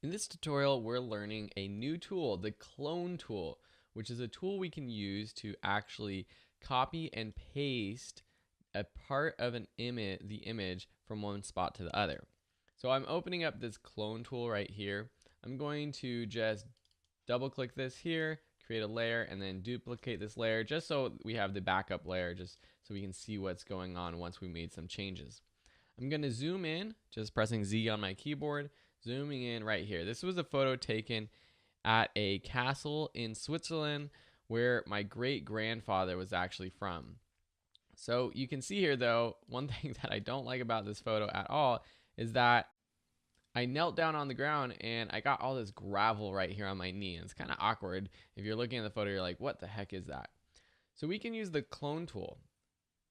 In this tutorial, we're learning a new tool, the clone tool, which is a tool we can use to actually copy and paste a part of the image from one spot to the other. So I'm opening up this clone tool right here. I'm going to just double click this here, create a layer, and then duplicate this layer just so we have the backup layer, just so we can see what's going on once we made some changes. I'm going to zoom in, just pressing Z on my keyboard, zooming in right here. This was a photo taken at a castle in Switzerland where my great grandfather was actually from. So you can see here though, one thing that I don't like about this photo at all is that I knelt down on the ground and I got all this gravel right here on my knee. And it's kind of awkward. If you're looking at the photo, you're like, what the heck is that? So we can use the clone tool,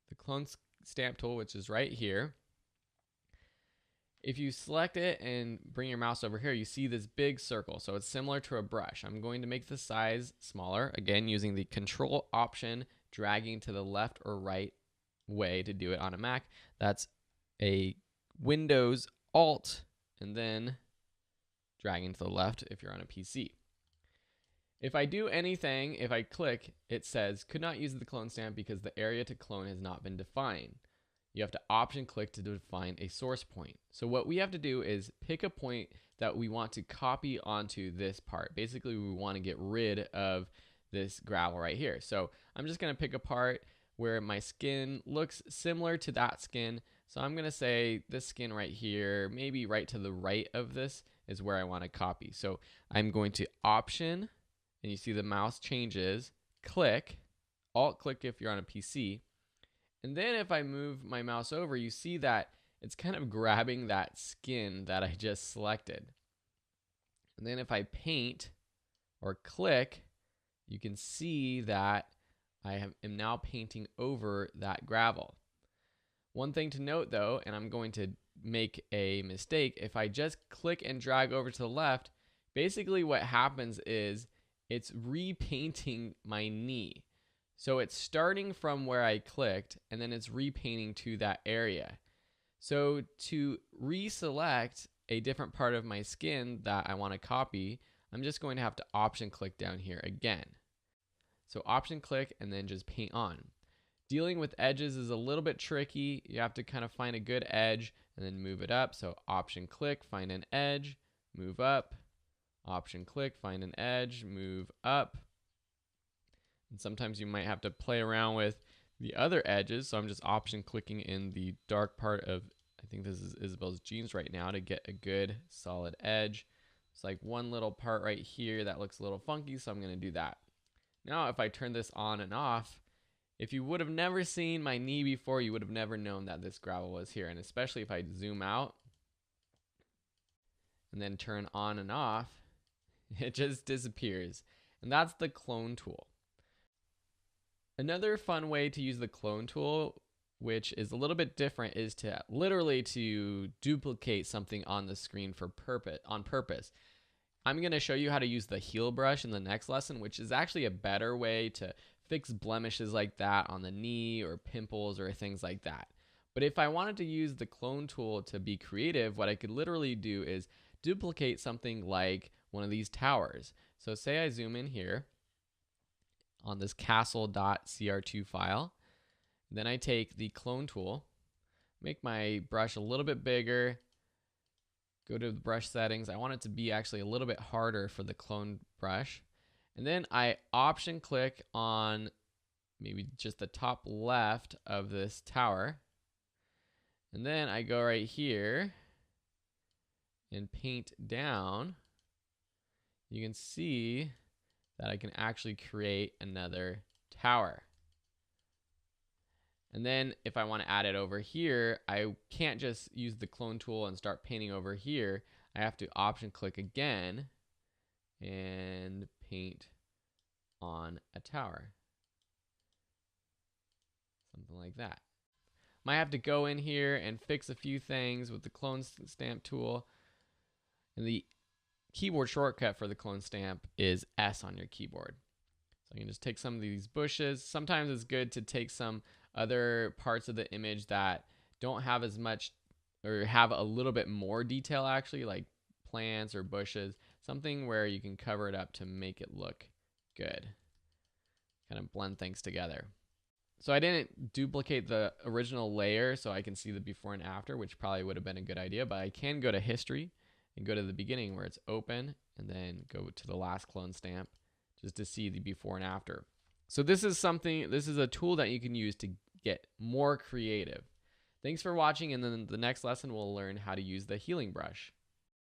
the clone stamp tool, which is right here. If you select it and bring your mouse over here, you see this big circle. So it's similar to a brush. I'm going to make the size smaller, again, using the Control Option, dragging to the left or right way to do it on a Mac. That's a Windows Alt, and then dragging to the left if you're on a PC. If I do anything, if I click, it says, could not use the clone stamp because the area to clone has not been defined. You have to option click to define a source point. So what we have to do is pick a point that we want to copy onto this part. Basically, we want to get rid of this gravel right here. So I'm just going to pick a part where my skin looks similar to that skin. So I'm going to say this skin right here, maybe right to the right of this is where I want to copy. So I'm going to option, and you see the mouse changes, click, alt click if you're on a PC. And then if I move my mouse over, you see that it's kind of grabbing that skin that I just selected. And then if I paint or click, you can see that I am now painting over that gravel. One thing to note though, and I'm going to make a mistake, if I just click and drag over to the left, basically what happens is it's repainting my knee. So it's starting from where I clicked and then it's repainting to that area. So to reselect a different part of my skin that I want to copy, I'm just going to have to option click down here again. So option click and then just paint on. Dealing with edges is a little bit tricky. You have to kind of find a good edge and then move it up. So option click, find an edge, move up. Option click, find an edge, move up. And sometimes you might have to play around with the other edges. So I'm just option clicking in the dark part of, I think this is Isabel's jeans right now, to get a good solid edge. It's like one little part right here that looks a little funky, so I'm going to do that. Now if I turn this on and off, if you would have never seen my knee before, you would have never known that this gravel was here. And especially if I zoom out and then turn on and off, it just disappears. And that's the clone tool. Another fun way to use the clone tool, which is a little bit different, is to literally to duplicate something on the screen on purpose. I'm going to show you how to use the heal brush in the next lesson, which is actually a better way to fix blemishes like that on the knee or pimples or things like that. But if I wanted to use the clone tool to be creative, what I could literally do is duplicate something like one of these towers. So say I zoom in here on this castle.cr2 file. Then I take the clone tool, make my brush a little bit bigger, go to the brush settings. I want it to be actually a little bit harder for the clone brush. And then I option click on maybe just the top left of this tower. And then I go right here and paint down. You can see that I can actually create another tower. And then if I want to add it over here, I can't just use the clone tool and start painting over here. I have to option click again and paint on a tower. Something like that. Might have to go in here and fix a few things with the clone stamp tool. And the keyboard shortcut for the clone stamp is S on your keyboard. So you can just take some of these bushes. Sometimes it's good to take some other parts of the image that don't have as much or have a little bit more detail, actually, like plants or bushes, something where you can cover it up to make it look good. Kind of blend things together. So I didn't duplicate the original layer so I can see the before and after, which probably would have been a good idea, but I can go to history and go to the beginning where it's open and then go to the last clone stamp just to see the before and after. So this is a tool that you can use to get more creative. Thanks for watching, and then the next lesson we'll learn how to use the healing brush.